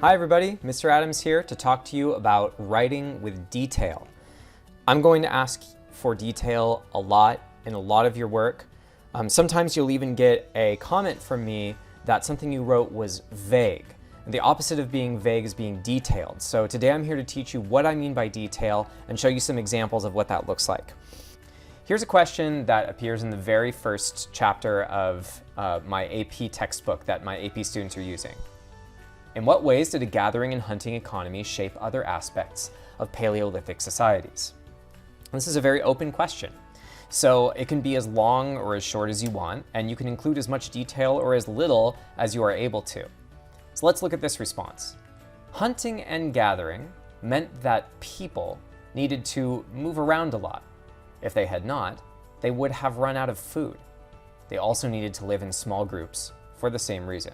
Hi everybody, Mr. Adams here to talk to you about writing with detail. I'm going to ask for detail a lot in a lot of your work. Sometimes you'll even get a comment from me that something you wrote was vague. And the opposite of being vague is being detailed. So today I'm here to teach you what I mean by detail and show you some examples of what that looks like. Here's a question that appears in the very first chapter of my AP textbook that my AP students are using. In what ways did a gathering and hunting economy shape other aspects of Paleolithic societies? This is a very open question. So it can be as long or as short as you want, and you can include as much detail or as little as you are able to. So let's look at this response. Hunting and gathering meant that people needed to move around a lot. If they had not, they would have run out of food. They also needed to live in small groups for the same reason.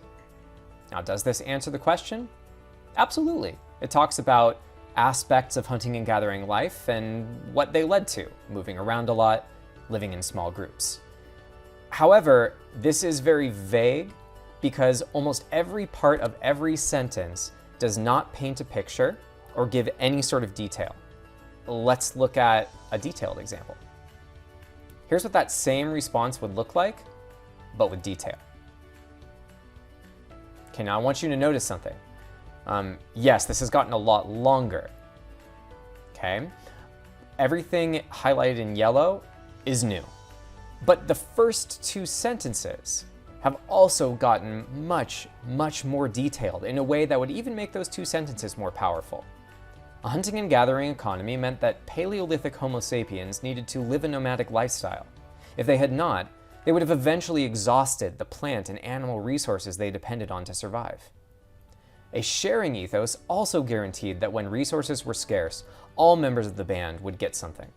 Now, does this answer the question? Absolutely. It talks about aspects of hunting and gathering life and what they led to, moving around a lot, living in small groups. However, this is very vague because almost every part of every sentence does not paint a picture or give any sort of detail. Let's look at a detailed example. Here's what that same response would look like, but with detail. Okay, now I want you to notice something. Yes, this has gotten a lot longer. Okay, everything highlighted in yellow is new, but the first two sentences have also gotten much, much more detailed in a way that would even make those two sentences more powerful. A hunting and gathering economy meant that Paleolithic Homo sapiens needed to live a nomadic lifestyle. If they had not, they would have eventually exhausted the plant and animal resources they depended on to survive. A sharing ethos also guaranteed that when resources were scarce, all members of the band would get something.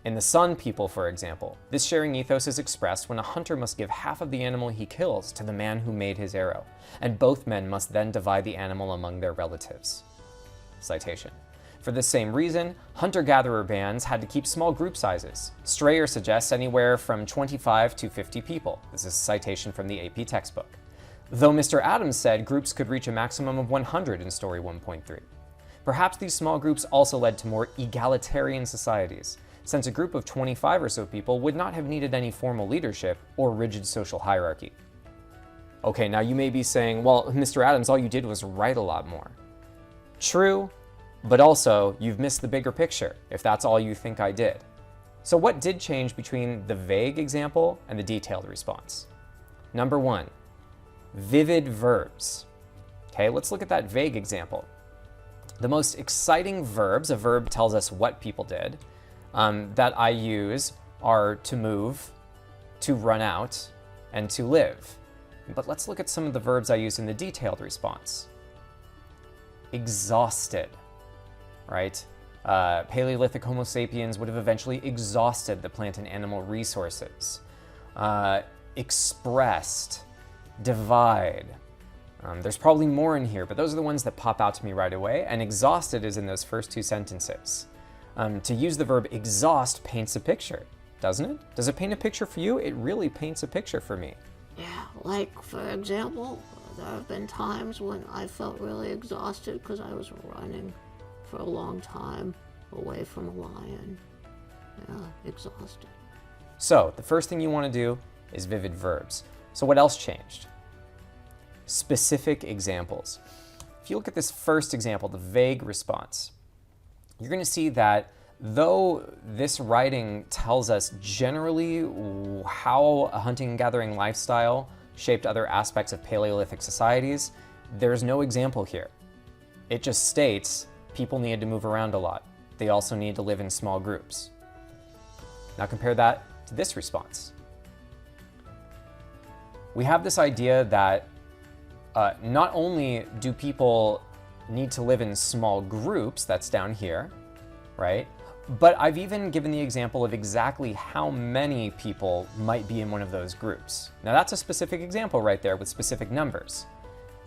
In the Sun people, for example, this sharing ethos is expressed when a hunter must give half of the animal he kills to the man who made his arrow, and both men must then divide the animal among their relatives. Citation. For the same reason, hunter-gatherer bands had to keep small group sizes. Strayer suggests anywhere from 25 to 50 people. This is a citation from the AP textbook. Though Mr. Adams said groups could reach a maximum of 100 in Story 1.3. Perhaps these small groups also led to more egalitarian societies, since a group of 25 or so people would not have needed any formal leadership or rigid social hierarchy. Okay, now you may be saying, well, Mr. Adams, all you did was write a lot more. True. But also, you've missed the bigger picture, if that's all you think I did. So what did change between the vague example and the detailed response? Number one, vivid verbs. Okay, let's look at that vague example. The most exciting verbs, a verb tells us what people did, that I use are to move, to run out, and to live. But let's look at some of the verbs I used in the detailed response. Exhausted. Right? Paleolithic Homo sapiens would have eventually exhausted the plant and animal resources. Expressed, divide. There's probably more in here, but those are the ones that pop out to me right away, and exhausted is in those first two sentences. To use the verb exhaust paints a picture, doesn't it? Does it paint a picture for you? It really paints a picture for me. Yeah, like, for example, there have been times when I felt really exhausted because I was running for a long time away from a lion. Yeah, exhausted. So the first thing you want to do is vivid verbs. So what else changed? Specific examples. If you look at this first example, the vague response, you're going to see that though this writing tells us generally how a hunting and gathering lifestyle shaped other aspects of Paleolithic societies, there's no example here. It just states people needed to move around a lot. They also needed to live in small groups. Now compare that to this response. We have this idea that not only do people need to live in small groups, that's down here, right? But I've even given the example of exactly how many people might be in one of those groups. Now that's a specific example right there with specific numbers.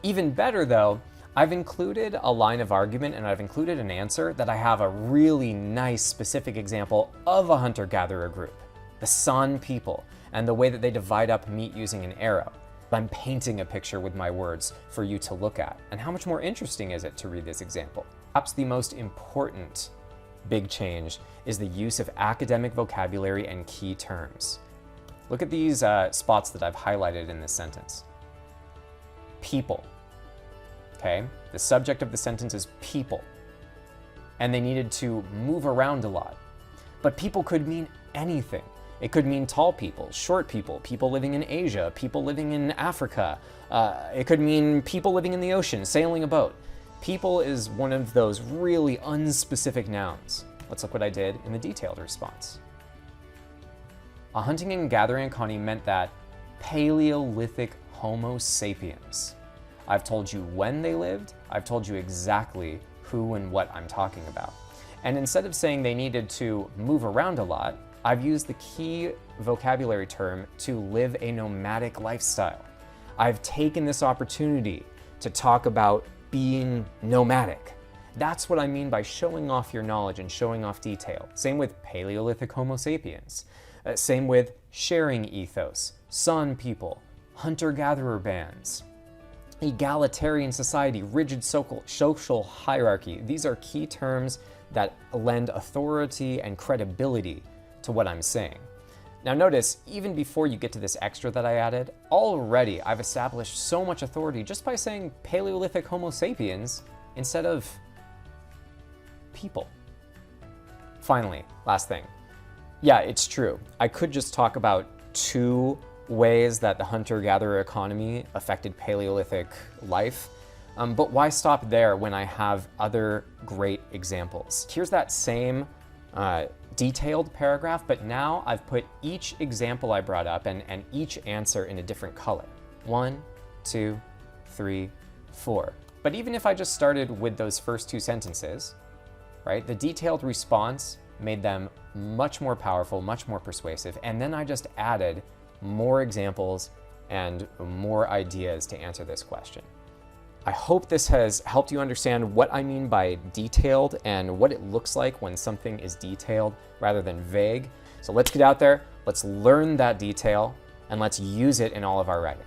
Even better though, I've included a line of argument and I've included an answer that I have a really nice specific example of a hunter-gatherer group, the San people, and the way that they divide up meat using an arrow. I'm painting a picture with my words for you to look at. And how much more interesting is it to read this example? Perhaps the most important big change is the use of academic vocabulary and key terms. Look at these spots that I've highlighted in this sentence. People, okay? The subject of the sentence is people, and they needed to move around a lot. But people could mean anything. It could mean tall people, short people, people living in Asia, people living in Africa. It could mean people living in the ocean, sailing a boat. People is one of those really unspecific nouns. Let's look what I did in the detailed response. A hunting and gathering economy meant that Paleolithic Homo sapiens. I've told you when they lived, I've told you exactly who and what I'm talking about. And instead of saying they needed to move around a lot, I've used the key vocabulary term to live a nomadic lifestyle. I've taken this opportunity to talk about being nomadic. That's what I mean by showing off your knowledge and showing off detail. Same with Paleolithic Homo sapiens. Same with sharing ethos, San people, hunter-gatherer bands, egalitarian society, rigid social hierarchy. These are key terms that lend authority and credibility to what I'm saying. Now notice, even before you get to this extra that I added, already I've established so much authority just by saying Paleolithic Homo sapiens instead of people. Finally, last thing. Yeah, it's true. I could just talk about 2 ways that the hunter-gatherer economy affected Paleolithic life, but why stop there when I have other great examples? Here's that same detailed paragraph, but now I've put each example I brought up and each answer in a different color. 1, 2, 3, 4. But even if I just started with those first 2 sentences, right, the detailed response made them much more powerful, much more persuasive, and then I just added more examples and more ideas to answer this question. I hope this has helped you understand what I mean by detailed and what it looks like when something is detailed rather than vague. So let's get out there, let's learn that detail, and let's use it in all of our writing.